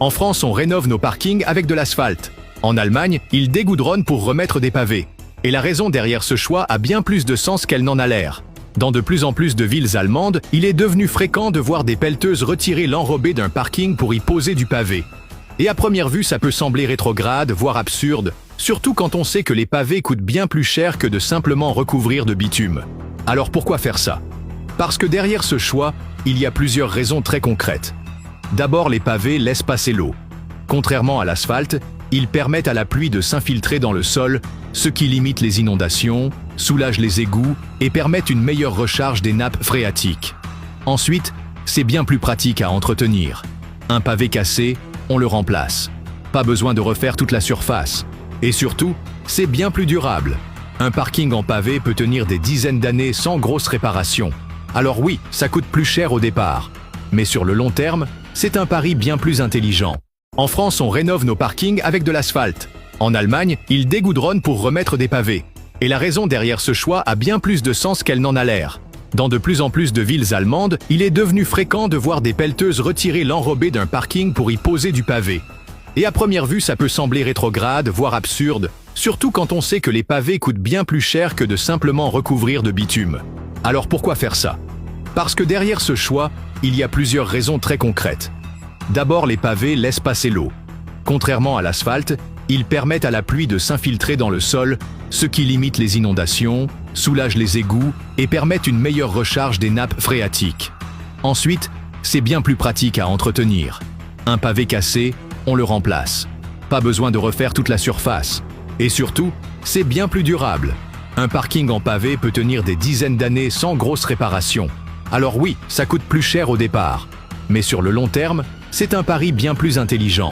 En France, on rénove nos parkings avec de l'asphalte. En Allemagne, ils dégoudronnent pour remettre des pavés. Et la raison derrière ce choix a bien plus de sens qu'elle n'en a l'air. Dans de plus en plus de villes allemandes, il est devenu fréquent de voir des pelleteuses retirer l'enrobé d'un parking pour y poser du pavé. Et à première vue, ça peut sembler rétrograde, voire absurde, surtout quand on sait que les pavés coûtent bien plus cher que de simplement recouvrir de bitume. Alors pourquoi faire ça? Parce que derrière ce choix, il y a plusieurs raisons très concrètes. D'abord, les pavés laissent passer l'eau. Contrairement à l'asphalte, ils permettent à la pluie de s'infiltrer dans le sol, ce qui limite les inondations, soulage les égouts et permet une meilleure recharge des nappes phréatiques. Ensuite, c'est bien plus pratique à entretenir. Un pavé cassé, on le remplace. Pas besoin de refaire toute la surface. Et surtout, c'est bien plus durable. Un parking en pavé peut tenir des dizaines d'années sans grosse réparation. Alors oui, ça coûte plus cher au départ. Mais sur le long terme, c'est un pari bien plus intelligent. En France, on rénove nos parkings avec de l'asphalte. En Allemagne, ils dégoudronnent pour remettre des pavés. Et la raison derrière ce choix a bien plus de sens qu'elle n'en a l'air. Dans de plus en plus de villes allemandes, il est devenu fréquent de voir des pelleteuses retirer l'enrobé d'un parking pour y poser du pavé. Et à première vue, ça peut sembler rétrograde, voire absurde, surtout quand on sait que les pavés coûtent bien plus cher que de simplement recouvrir de bitume. Alors pourquoi faire ça? Parce que derrière ce choix, il y a plusieurs raisons très concrètes. D'abord, les pavés laissent passer l'eau. Contrairement à l'asphalte, ils permettent à la pluie de s'infiltrer dans le sol, ce qui limite les inondations, soulage les égouts et permet une meilleure recharge des nappes phréatiques. Ensuite, c'est bien plus pratique à entretenir. Un pavé cassé, on le remplace. Pas besoin de refaire toute la surface. Et surtout, c'est bien plus durable. Un parking en pavé peut tenir des dizaines d'années sans grosse réparation. Alors oui, ça coûte plus cher au départ. Mais sur le long terme, c'est un pari bien plus intelligent.